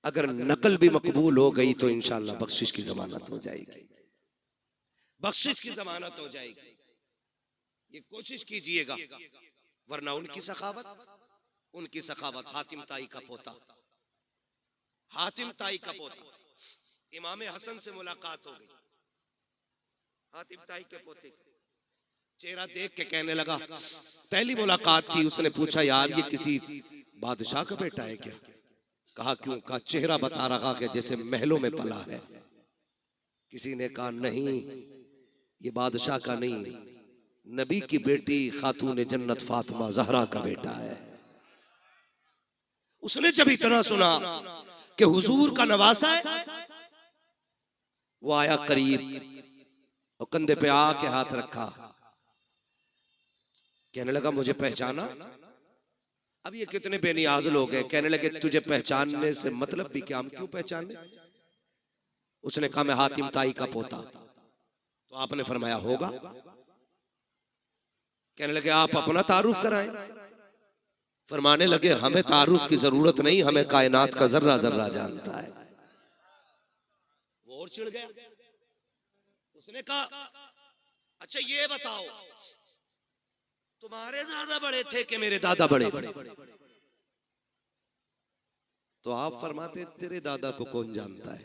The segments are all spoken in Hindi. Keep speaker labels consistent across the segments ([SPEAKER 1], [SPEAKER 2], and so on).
[SPEAKER 1] अगर नकल भी मकबूल हो गई तो इंशाअल्लाह बख्शिश की जमानत हो जाएगी, बख्शिश की जमानत हो जाएगी। ये कोशिश कीजिएगा, वरना उनकी सखावत हातिम ताई का पोता, हातिम ताई का पोता इमाम हसन से मुलाकात हो गई। हातिम ताई के पोते चेहरा देख के कहने लगा, पहली मुलाकात थी, उसने पूछा यार ये किसी बादशाह का बेटा है क्या? कहा क्यों? कहा चेहरा बता रहा कि जैसे महलों में पला है। किसी ने कहा नहीं, ये बादशाह का नहीं, नबी की बेटी खातून जन्नत फातिमा ज़हरा का बेटा है। उसने जब इतना सुना कि हुजूर का नवासा है, वो आया करीब और कंधे पे आके हाथ रखा, कहने लगा मुझे पहचाना? अब ये कितने बेनियाज लोग हैं, कहने लगे तुझे पहचानने से मतलब भी क्या, हम क्यों पहचाने? उसने कहा मैं हातिम ताई का पोता। तो आपने फरमाया होगा? कहने लगे आप अपना तारुफ कराएं। फरमाने लगे हमें तारुफ की जरूरत नहीं, हमें कायनात का जर्रा जर्रा जानता है। वो और चिढ़ गया। उसने कहा अच्छा ये बताओ, तुम्हारे दादा बड़े थे कि मेरे दादा बड़े थे? तो आप फरमाते तेरे दादा को कौन जानता है,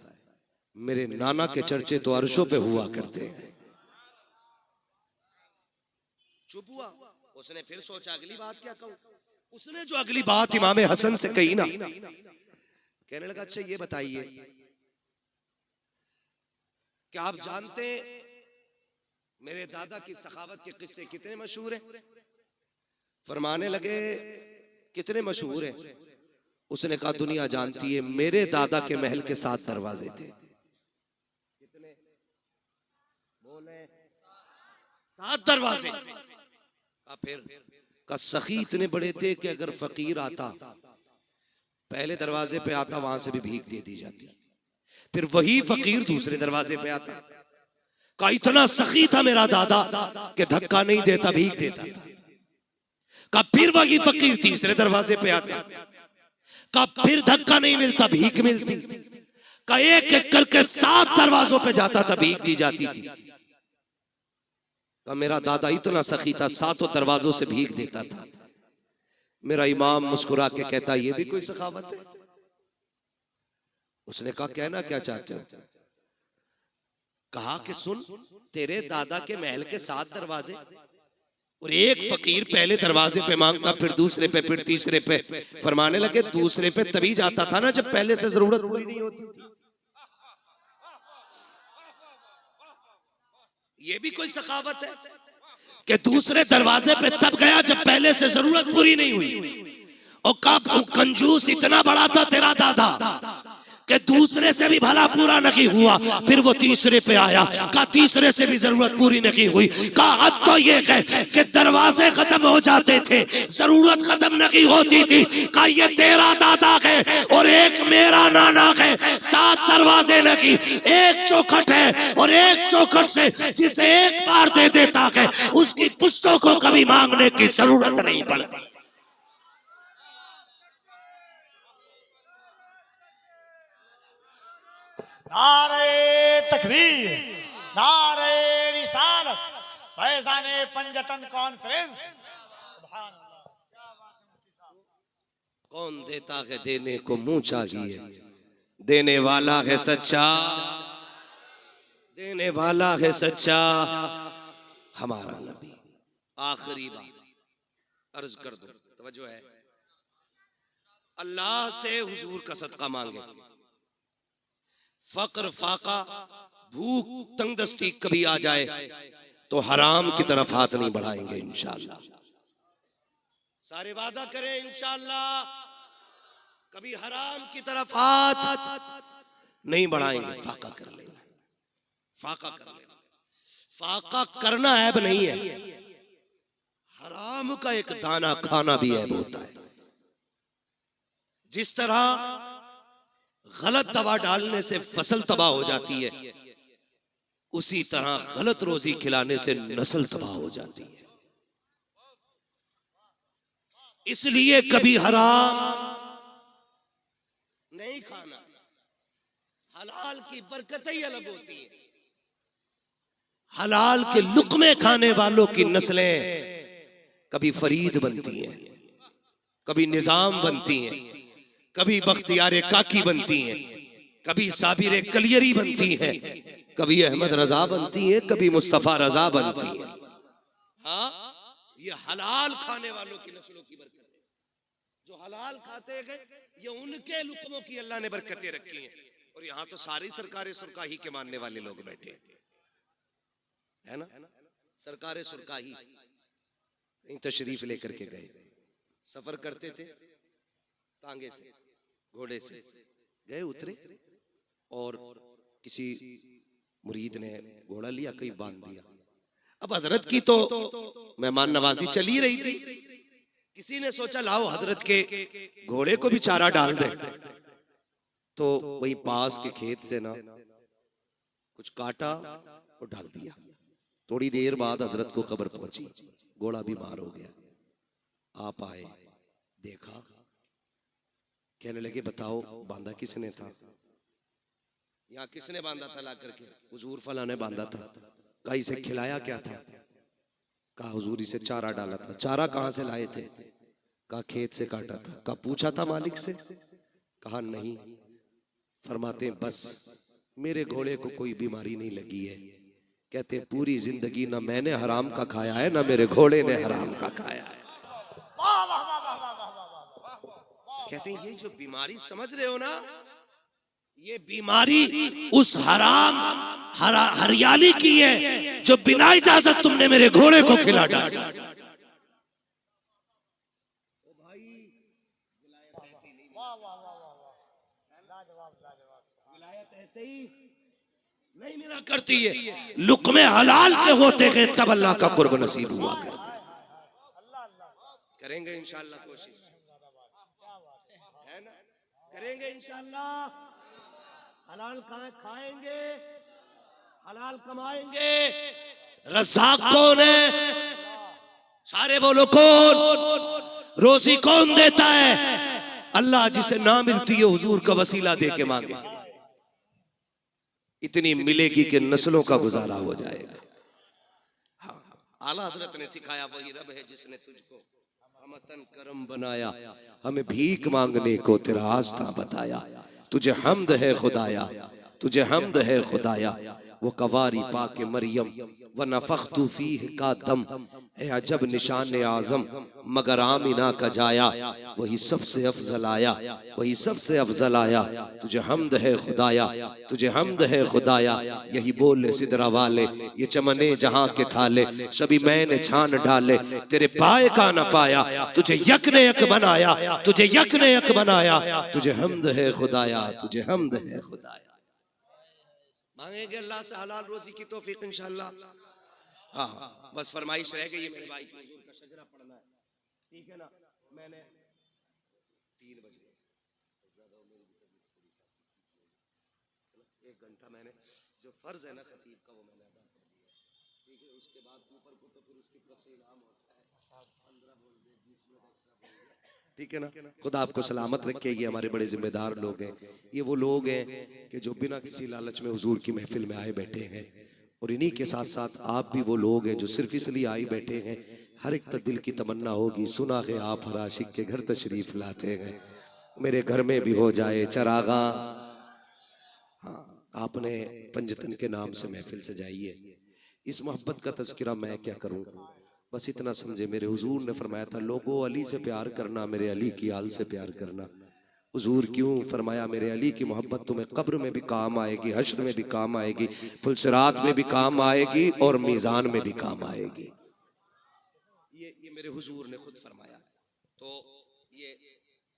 [SPEAKER 1] मेरे नाना के चर्चे तो अर्शों पे हुआ करते हैं। चुप हुआ। उसने फिर सोचा अगली बात क्या कहूं। उसने जो अगली बात इमाम हसन से कही ना, कहने लगा अच्छा ये बताइए क्या आप जानते मेरे दादा की सखावत के किस्से कितने मशहूर हैं? फरमाने लगे कितने मशहूर हैं? उसने कहा दुनिया जानती है, मेरे दादा के महल के 7 दरवाजे थे। कितने बोले? 7 दरवाजे। फिर का सखी इतने बड़े थे कि अगर फकीर आता पहले दरवाजे पे आता, वहां से भी भीख दे दी जाती। फिर वही फकीर दूसरे दरवाजे पे आता। का इतना सखी था मेरा दादा कि धक्का नहीं देता, भीख देता था। का फिर वही फकीर तीसरे दरवाजे पे आता। का फिर धक्का नहीं मिलता, भीख मिलती। का एक एक करके 7 दरवाजों पे जाता था, भीख दी जाती थी। का मेरा दादा इतना सखी था, 7 दरवाजों से भीख देता था। मेरा इमाम मुस्कुरा के कहता ये भी कोई सखावत है? उसने कहा कहना क्या चाहते हो? कहा कि सुन, तेरे दादा के महल के 7 दरवाजे और एक फकीर पहले दरवाजे पे मांगता, फिर दूसरे पे, फिर तीसरे पे। फरमाने लगे दूसरे पे तभी जाता था ना जब पहले से जरूरत पूरी नहीं होती थी। ये भी कोई सखावत है कि दूसरे दरवाजे पे तब गया जब पहले से जरूरत पूरी नहीं हुई। और कब कंजूस इतना बड़ा था तेरा दादा कि दूसरे से भी भला पूरा नहीं हुआ, फिर वो तीसरे पे आया। का तीसरे से भी जरूरत पूरी नहीं हुई। का हद तो ये है कि दरवाजे खत्म हो जाते थे, जरूरत खत्म नहीं होती थी। का ये तेरा दादा है और एक मेरा नाना है, 7 दरवाजे नहीं, एक चौखट है और एक चौखट से जिसे एक बार दे देता है उसकी पुश्तों को कभी मांगने की जरूरत नहीं पड़ती।
[SPEAKER 2] नारे तकबीर, नारे रिसालत, फैज़ाने पंजतन कॉन्फ्रेंस। सुभान अल्लाह।
[SPEAKER 1] कौन देता है देने को मुंह चाहिए, देने वाला है सच्चा, देने वाला है सच्चा हमारा नबी। आखिरी बात अर्ज कर दो, तवज्जो है। अल्लाह से हुजूर का सदका मांगे। फक्र फाका भूख तंगदस्ती कभी आ जाए तो हराम की तरफ हाथ नहीं बढ़ाएंगे इंशाअल्लाह। सारे वादा करें इंशाअल्लाह कभी हराम की तरफ हाथ नहीं बढ़ाएंगे। फाका कर लेंगे, फाका कर लेंगे। फाका करना ऐब नहीं है, हराम का एक दाना खाना भी ऐब होता है। जिस तरह गलत दवा डालने से फसल तबाह हो जाती है, उसी तरह गलत रोजी खिलाने से नस्ल तबाह हो जाती है। इसलिए कभी हराम नहीं खाना। हलाल की बरकतें ही अलग होती है। हलाल के लुक्मे खाने वालों की नस्लें कभी फरीद बनती हैं, कभी निजाम बनती हैं, कभी बख्तियार काकी बनती हैं, कभी साबिर कलियरी बनती हैं, कभी अहमद रजा बनती है, कभी मुस्तफा रजा बनती है। हाँ, ये हलाल खाने वालों की नस्लों की बरकत है। जो हलाल खाते गए ये उनके लुक्मों की अल्लाह ने बरकतें रखी हैं। और यहाँ तो सारी सरकारें सुरकाही के मानने वाले लोग बैठे है ना। सरकारें सुरकाही नहीं तशरीफ लेकर के गए, सफर करते थे तांगे से, घोड़े से गए, उतरे और किसी मुरीद ने घोड़ा लिया, कहीं बांध दिया। अब हजरत की तो मेहमान नवाजी चली रही थी, किसी ने सोचा लाओ हजरत के घोड़े को भी चारा डाल दे। तो वही पास के खेत से ना कुछ काटा और डाल दिया। थोड़ी देर बाद हजरत को खबर पहुंची, घोड़ा बीमार हो गया। आप आए, देखा, कहने लगे बताओ बांधा किसने था? यहाँ किसने बांधा था ला करके? हुजूर फला ने बांधा था। कहा इसे खिलाया क्या था? कहा हुजूर इसे चारा डाला था। चारा कहाँ से लाए थे? कहा खेत से काटा था। कहा पूछा था मालिक से? कहा नहीं। फरमाते बस मेरे घोड़े को कोई बीमारी नहीं लगी है। कहते पूरी जिंदगी ना मैंने हराम का खाया है ना मेरे घोड़े ने हराम का खाया है। कहते हैं ये जो बीमारी समझ रहे हो ना, ये बीमारी उस हराम हरियाली की है जो बिना इजाजत तुमने मेरे घोड़े को खिला डाला। विलायत ऐसे ही नहीं मिला करती है, लुक्मे हलाल के होते हैं तब अल्लाह का कुर्ब नसीब हुआ करता है। करेंगे इंशाअल्लाह कोशिश, है ना? करेंगे इंशाअल्लाह। हलाल खाएंगे, हलाल कमाएंगे। रज़ाक कौन है? सारे बोलो कौन? रोजी कौन देता है? अल्लाह। जिसे ना मिलती है हुजूर का वसीला दे के मांगे, इतनी मिलेगी कि नस्लों का गुजारा हो जाएगा। हाँ, आला हजरत ने सिखाया वही रब है जिसने तुझको हमतन करम बनाया, हमें भीख मांगने को तेरा आस्था बताया। तुझे हमद है खुदाया, तुझे हमद है खुदाया। वो कवारी पाके मरियम व नफख्तु फीह का दम है अजब निशान आजम मगर आमिना का जाया। वही सबसे अफजल आया, वही सबसे अफजल आया। तुझे हमद है खुदाया, तुझे हमद है खुदाया। यही बोले सिदरा वाले ये चमने जहां के ठाले, सभी मैंने छान डाले तेरे पाए का न पाया। तुझे यक ने यक बनाया, तुझे यक ने यक बनाया। तुझे हमद है खुदाया, तुझे हमद है खुदाया। मांगेंगे अल्लाह से हलाल रोजी की तौफीक इंशाअल्लाह। हाँ, बस फरमाइश रह गई है मेरे भाई की, हुजूर का शजरा पढ़ना है, ठीक है ना? मैंने 3 बजे 1 घंटा मैंने जो फर्ज है ना खतीब का वो मैंने अदा कर दिया, ठीक है? उसके बाद ऊपर को तो फिर उसकी तरफ से इनाम होता है, 15 बोल दे, 20 मिनट एक्स्ट्रा बोल दे, ठीक है ना? खुदा आपको सलामत रखे। ये हमारे बड़े जिम्मेदार लोग हैं। ये वो लोग हैं कि जो बिना किसी लालच में हुजूर की महफिल में आए बैठे हैं। और इन्हीं के साथ साथ आप भी वो लोग हैं जो सिर्फ इसलिए आए बैठे हैं। हर एक दिल की तमन्ना होगी, सुना है आप हर आशिक के घर तशरीफ लाते हैं, मेरे घर में भी हो जाए चरागा। हाँ, आपने पंजतन के नाम से महफिल सजाइए। इस मोहब्बत का तज़किरा मैं क्या करूं, बस इतना समझे। मेरे हुजूर ने फरमाया था लोगों अली से प्यार करना, मेरे अली की आल से प्यार करना। हुजूर क्यों? फरमाया मेरे अली की मोहब्बत तुम्हें कब्र में भी काम आएगी, हश्र में भी काम आएगी, पुलसिरात में भी काम आएगी और मीज़ान में भी काम आएगी। ये मेरे हुजूर ने खुद फरमाया। तो ये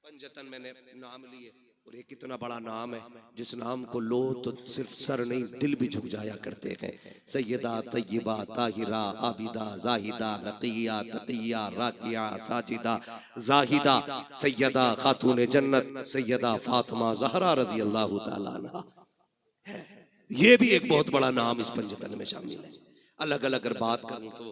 [SPEAKER 1] पंजतन मैंने नाम लिए और ये कितना बड़ा नाम है जिस नाम को लो तो सिर्फ सर नहीं दिल भी झुक जाया करते हैं। सैयदा तय्यबा ताहिरा आबिदा जाहिदा नकिया तकिया राकिया साजिदा जाहिदा सैयदा खातून जन्नत सैयदा फातिमा ज़हरा रज़ी अल्लाह तआला अन्हा। ये भी एक बहुत बड़ा नाम इस पंजतन में शामिल है। अलग अलग अगर बात करूं तो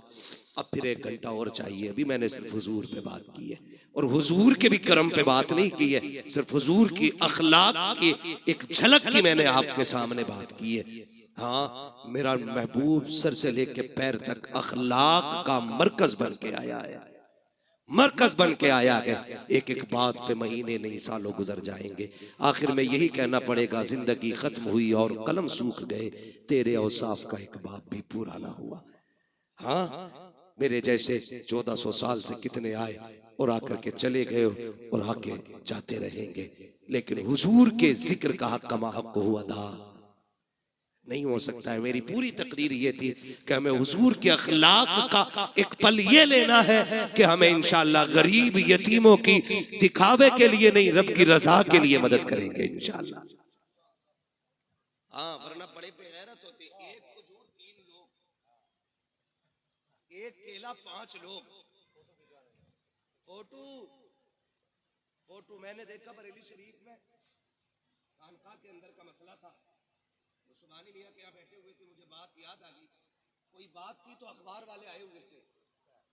[SPEAKER 1] अब फिर 1 घंटा और चाहिए। अभी मैंने सिर्फ हुजूर पे बात की है, और हुजूर के भी करम पे बात नहीं की है, सिर्फ हुजूर की अखलाक की एक झलक की मैंने आपके सामने बात की है। हाँ, मेरा महबूब सर से लेके पैर तक अखलाक का मरकज बन के आया है, मरकज बन के आया है। एक एक बात पे महीने नहीं सालों गुजर जाएंगे, आखिर में यही कहना पड़ेगा, जिंदगी खत्म हुई और कलम सूख गए, तेरे औसाफ का एक बाप भी पूरा ना हुआ। हाँ, मेरे जैसे 1400 साल से कितने आए और आकर के चले गए और आके जाते रहेंगे, लेकिन हुजूर के जिक्र का हक कमा हक को अदा नहीं हो सकता है। मेरी पूरी तकरीर ये थी कि हमें हुजूर के अखलाक का एक पल ये लेना है कि हमें इंशाअल्लाह गरीब यतीमों की दिखावे के लिए नहीं, रब की रजा के लिए मदद करेंगे इंशाअल्लाह। हाँ, वरना बड़े बेगैरत होते, एक खजूर 3 लोग, एक केला 5 लोग। फोटो मैंने देखा बरेली शरीफ में, खानका के अंदर का मसला था, सुबानी मियां के यहाँ बैठे हुए थे, मुझे बात याद आ गई। कोई बात की तो अखबार वाले आए हुए थे,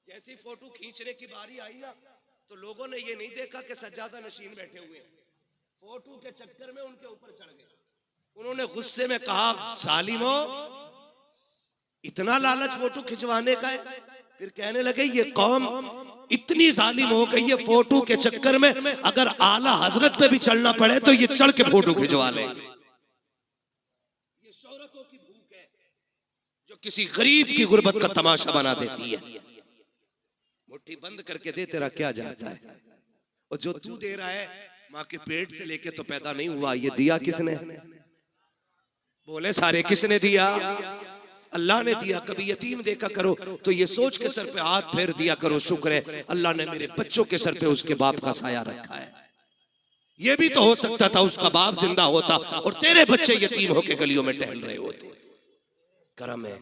[SPEAKER 1] जैसे ही फोटो खींचने की बारी आई ना, तो लोगों ने ये नहीं देखा कि सज्जादा नशीन बैठे हुए, फोटो के चक्कर में उनके ऊपर चढ़ गए। उन्होंने गुस्से में कहा, सालिमो इतना लालच फोटो खिंचवाने का है? फिर कहने लगे, ये कौम इतनी जालिम हो गई है, फोटो के चक्कर में अगर आला हजरत पे भी चढ़ना पड़े तो ये चढ़ के फोटो खिंचवा ले। जो किसी गरीब की गुर्बत का तमाशा बना देती है। मुट्ठी बंद करके दे, तेरा क्या जाता है? और जो तू दे रहा है, माँ के पेट से लेके तो पैदा नहीं हुआ, ये दिया किसने? बोले सारे, किसने दिया? अल्लाह ने दिया। कभी यतीम देखा करो तो ये सोच के सर पे हाथ फेर दिया करो, शुक्र है अल्लाह ने मेरे बच्चों के सर पे उसके बाप का साया रखा है। ये भी तो हो सकता था उसका बाप जिंदा होता और तेरे बच्चे यतीम होके गलियों में टहल रहे होते। करम है,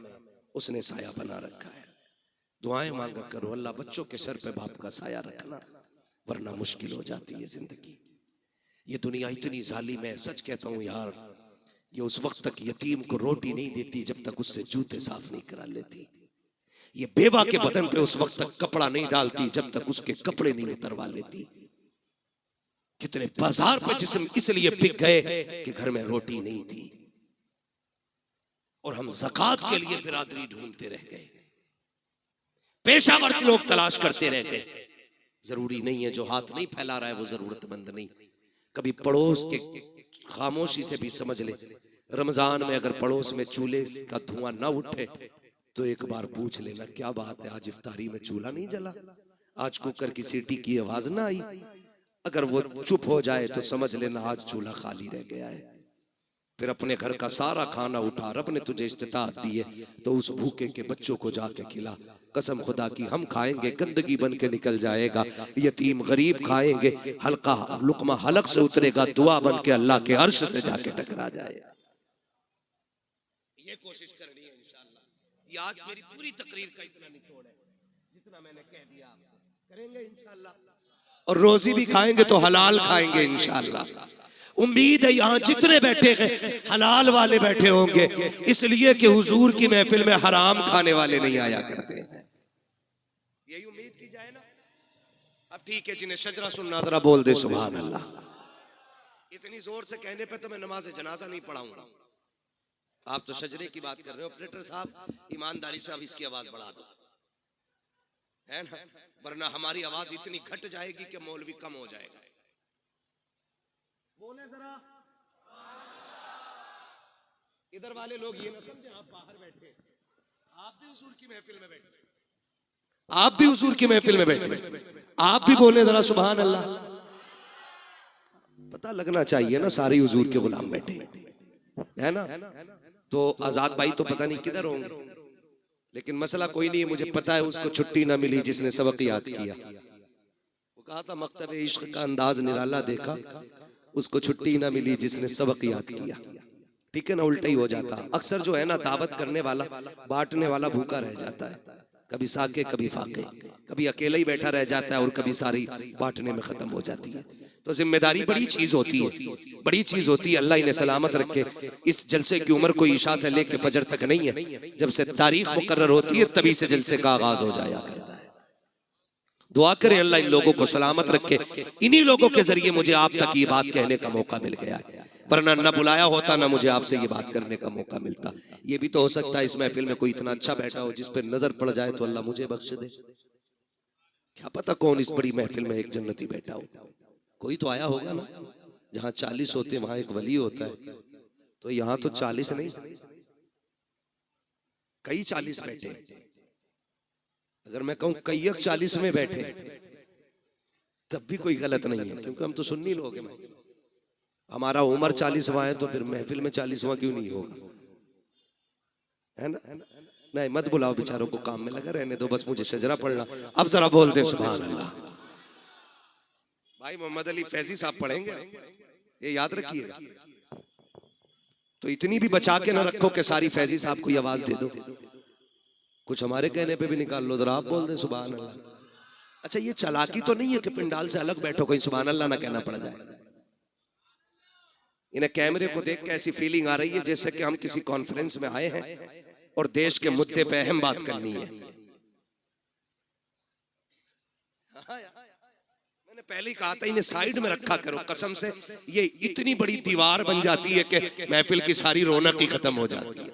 [SPEAKER 1] उसने साया बना रखा है। दुआएं मांगा करो, अल्लाह बच्चों के सर पे बाप का साया रखना, वरना मुश्किल हो जाती है जिंदगी। ये दुनिया इतनी जालिम है, सच कहता हूँ यार, ये उस वक्त तक यतीम को रोटी नहीं देती जब तक उससे जूते साफ नहीं करा लेती। ये बेवा के बदन पे उस वक्त तक कपड़ा नहीं डालती जब तक उसके कपड़े नहीं उतरवा लेती। कितने बाजार पे जिस्म इसलिए बिक गए कि घर में रोटी नहीं थी, और हम ज़कात के लिए बिरादरी ढूंढते रह गए, पेशावर लोग तलाश करते रह गए। जरूरी नहीं है जो हाथ नहीं फैला रहा है वो जरूरतमंद नहीं। कभी पड़ोस के खामोशी से भी समझ ले, रमजान में अगर पड़ोस में चूल्हे का धुआं ना उठे तो एक बार पूछ लेना, क्या बात है आज इफ्तारी में चूल्हा नहीं जला, आज कुकर की सीटी की आवाज ना आई। अगर वो चुप हो जाए तो समझ लेना आज चूल्हा खाली रह गया है। फिर अपने घर का सारा खाना उठा, रब ने तुझे इस्तिताअत दी है तो उस भूखे के बच्चों को जाके खिला। कसम खुदा की हम खाएंगे गंदगी बन के निकल जाएगा, यतीम गरीब खाएंगे हल्का लुकमा हलक से उतरेगा, दुआ बन के अल्लाह के अर्श से जाके टकरा जाएगा। ये कोशिश करनी है इंशाअल्लाह। ये आज मेरी पूरी तकरीर का इतना निचोड़ है, जितना मैंने कह दिया आपसे करेंगे इंशाअल्लाह, और रोजी भी खाएंगे तो हलाल खाएंगे इंशाअल्लाह। उम्मीद है यहाँ जितने बैठे हैं हलाल वाले बैठे होंगे, इसलिए कि हुजूर की महफिल में हराम खाने वाले नहीं आया करते हैं। यही उम्मीद की जाए ना। अब ठीक है, जिन्हें शजरा सुनना जरा बोल दे सुभान अल्लाह। इतनी जोर से कहने पे तो मैं नमाज जनाजा नहीं पढ़ाऊंगा। आप तो शजरे की बात कर रहे हो, ऑपरेटर साहब ईमानदारी से अब इसकी आवाज बढ़ा दो, है ना, वरना हमारी आवाज इतनी घट जाएगी कि मौलवी कम हो जाएगा। बोले जरा, इधर वाले लोग ये ना समझे आप बाहर बैठे, आप भी हुजूर की महफिल में बैठे, आप भी हुजूर की महफिल में बैठे, आप भी बोले जरा सुभान अल्लाह। पता लगना चाहिए ना सारी हुजूर के गुलाम बैठे, है ना। तो आजाद भाई तो पता नहीं किधर होंगे, लेकिन मसला कोई नहीं है, मुझे पता है उसको छुट्टी ना मिली जिसने सबक याद किया। वो कहा था मकतब इश्क का अंदाज निराला देखा, उसको छुट्टी ना मिली जिसने सबक याद किया। ठीक है ना, उल्टा ही हो जाता। अक्सर जो है ना दावत करने वाला बांटने वाला भूखा रह जाता है, कभी साके कभी फाके, कभी अकेला ही बैठा रह जाता है और कभी सारी बांटने में खत्म हो जाती है। तो जिम्मेदारी बड़ी चीज होती है, बड़ी चीज होती है। अल्लाह इन्हें सलामत रखे। इस जलसे की उम्र कोई इशा से लेकर फजर तक नहीं है, जब से तारीख मुकर्रर होती है तभी से जलसे का आगाज हो जाया करता है। दुआ करें अल्लाह इन लोगों को सलामत रखे। इन्हीं लोगों के जरिए मुझे आप तक ये बात कहने का मौका मिल गया, वरना न बुलाया होता ना मुझे आपसे ये बात करने का मौका मिलता। ये भी तो हो सकता है इस महफिल में कोई इतना अच्छा बैठा हो जिस पर नजर पड़ जाए तो अल्लाह मुझे बख्श दे। क्या पता कौन इस बड़ी महफिल में एक जन्नती बैठा हो। कोई तो आया होगा ना। जहां 40 होते वहां एक वली होता है, तो यहां तो 40 नहीं, कई 40 बैठे। अगर मैं कहूं कई 40 में बैठे तब भी कोई गलत नहीं है, क्योंकि हम तो सुन्नी लोग हैं। हमारा उम्र 40वां है तो फिर महफिल में 40वां क्यों नहीं होगा, है ना? नहीं, मत बुलाओ बेचारों को, काम में लगा रहने दो, बस मुझे शजरा पढ़ना। अब जरा बोल दे सुभान अल्लाह। भाई मोहम्मद अली फैजी साहब पढ़ेंगे, ये याद रखिएगा। तो इतनी भी बचा के ना रखो कि सारी फैजी साहब को आवाज दे दो। कुछ हमारे कहने पे भी निकाल लो, जरा आप बोल दे सुभान अल्लाह। अच्छा, ये चालाकी तो नहीं है कि पिंडाल से अलग बैठो कहीं सुभान अल्लाह ना कहना पड़ जाए। इन्हें कैमरे को देख के ऐसी फीलिंग आ रही है जैसे कि हम किसी कॉन्फ्रेंस में आए हैं और देश के मुद्दे पे अहम बात करनी है। मैंने पहले ही कहा था इन्हें साइड में रखा करो, कसम से ये इतनी बड़ी दीवार बन जाती है कि महफिल की सारी रौनक ही खत्म हो जाती है।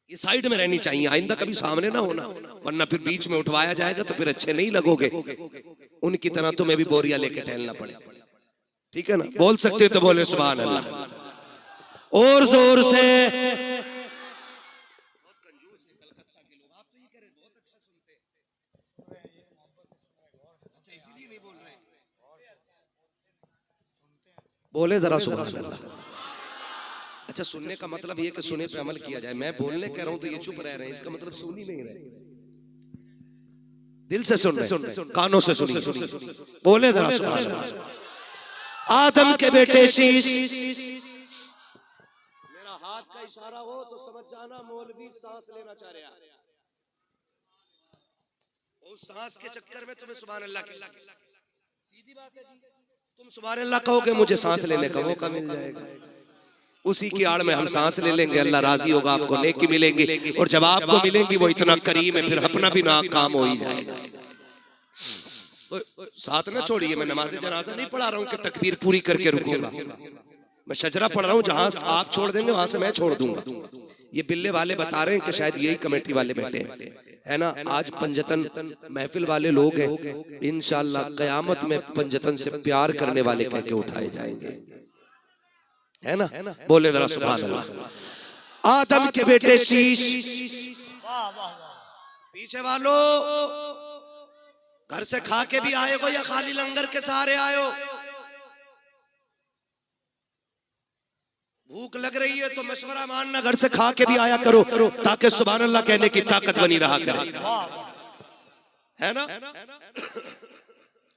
[SPEAKER 1] ये साइड में रहनी चाहिए, आइंदा कभी सामने ना होना, वरना फिर बीच में उठवाया जाएगा तो फिर अच्छे नहीं लगोगे। उनकी तरह तुम्हें भी बोरिया लेके टहलना पड़े, ठीक है ना? बोल सकते तो बोले सुभान अल्लाह और जोर से। बोले जरा सुभान अल्लाह। अच्छा, सुनने का मतलब ये कि सुने पे अमल किया जाए। मैं बोलने कह रहा हूं तो ये चुप रह रहे हैं, इसका मतलब सुन ही नहीं रहे। दिल से सुन रहे, कानों से सुनिए। बोले जरा सुभान अल्लाह। आदम के बेटे शीश, मेरा हाथ का इशारा हो तो समझ जाना मौलवी सांस लेना चाह रहा है। उस सांस के चक्कर में तुम्हें सुभान अल्लाह की सीधी बात है जी। तुम सुभान अल्लाह कहोगे मुझे सांस लेने का मौका मिल जाएगा, उसी की आड़ में हम सांस ले लेंगे, अल्लाह राजी होगा, आपको नेकी मिलेंगी। और जब आपको मिलेंगी वो इतना करीम है फिर अपना भी ना काम हो ही जाएगा। साथ ना छोड़िए, मैं नमाज जनाजा नहीं पढ़ा रहा हूँ कि तकबीर पूरी करके रुकूंगा। मैं शजरा पढ़ रहा हूँ, जहां आप छोड़ देंगे वहां से मैं छोड़ दूंगा। ये बिल्ले वाले बता रहे हैं कि शायद यही कमेटी वाले बैठे हैं, है ना? आज पंजतन महफिल वाले लोग हैं, इंशाअल्लाह कयामत में पंजतन से प्यार करने वाले कह के उठाए जाएंगे, है ना? बोले जरा सुभान अल्लाह। आदम के बेटे शीश, पीछे वालों घर से खा के भी आए हो या खाली लंगर के सहारे आए हो? भूख लग रही है तो मशवरा मानना, घर से खा के भी आया करो ताकि सुभान अल्लाह कहने की ताकत बनी रहा करे, है ना?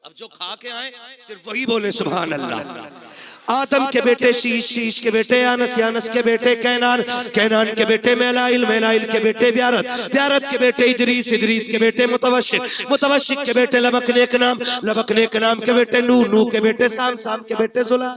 [SPEAKER 1] अब जो खा के आए सिर्फ वही बोले सुभान अल्लाह। आदम के बेटे शीश, शीश के बेटे यानस, यानस के बेटे कैनान, कैनान के बेटे मेलाइल, मेलाइल के बेटे ब्यारत, ब्यारत के बेटे इदरीस, इदरीस के बेटे मुतवशिक, मुतवशिक के बेटे लबकनेक नाम, लबकनेक नाम के बेटे नूह, नूह के बेटे साम, साम के बेटे जुला,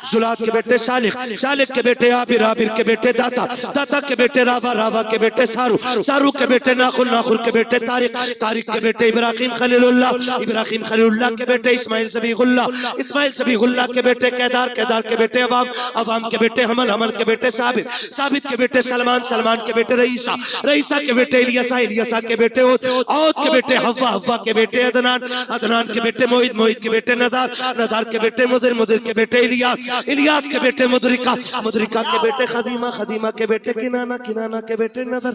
[SPEAKER 1] जुलात के बेटे शालिक, शालिक के बेटे आबिर, आबिर के बेटे दाता, दाता के बेटे रावा, रावा के बेटे सारू, सारू के बेटे नाखुर, नाखुर के बेटे तारिक, तारिक के बेटे इब्राहिम खलीलुल्लाह, इब्राहिम खलीलुल्लाह के बेटे इस्माइल सबीगुल्लाह, इस्माइल सबीगुल्लाह के बेटे केदार, केदार के बेटे अवाम, अवाम के बेटे हमल, हमल के बेटे साबित, साबित के बेटे सलमान, सलमान के बेटे रईसा, रईसा के बेटे इलियासा, इलियासा के बेटे औद, औद के बेटे हव्वा, हव्वा के बेटे अदनान, अदनान के बेटे मोहित, मोहित के बेटे नदार, नदार के बेटे मुदिर, मुदिर के बेटे इलियास, इलियास के बेटे मुदरिका, मुदरिका के बेटे खदीमा, खदीमा के बेटे किनाना, किनाना के बेटे नदर,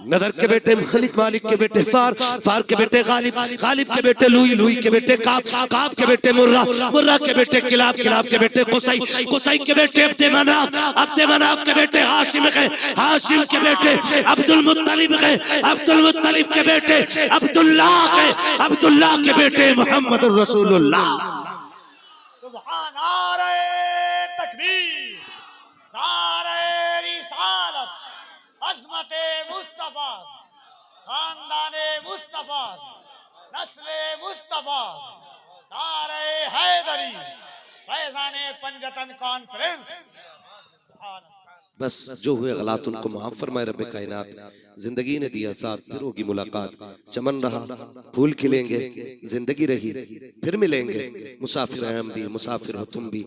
[SPEAKER 1] नदर के बेटे मालिक, मालिक के बेटे फार, फार के बेटे गालिब, गालिब के बेटे लुई, लुई के बेटे काब, काब के बेटे मुर्रा, मुर्रा के बेटे किलाब, किलाब के बेटे कुसई, कुसई के बेटे अब्दे मनाफ, अब्दे मनाफ के बेटे हाशिम है, हाशिम के बेटे अब्दुल मुत्तलिब है, अब्दुल मुत्तलिब के बेटे अब्दुल्लाह है, अब्दुल्लाह के बेटे मोहम्मद रसूलुल्लाह।
[SPEAKER 2] नारे तकबीर, नारे रिसालत, अज़मते मुस्तफा, खानदाने मुस्तफा, नस्ले मुस्तफा दारे हैदरी फैजाने पंजतन कॉन्फ्रेंस।
[SPEAKER 1] बस जो हुए गलत उनको माफ फरमाए रब कायनात। जिंदगी ने दिया साथ, फिर होगी मुलाकात। चमन रहा फूल खिलेंगे, जिंदगी रही फिर मिलेंगे। मुसाफिर हैं हम भी, मुसाफिर हो तुम भी,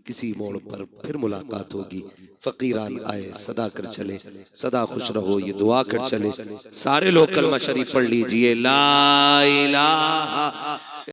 [SPEAKER 1] किसी मोड़ पर फिर मुलाकात होगी। फकीरान आए सदा कर चले, सदा खुश रहो ये दुआ कर चले। सारे लोग कलमा शरीफ पढ़ लीजिए, ला इलाहा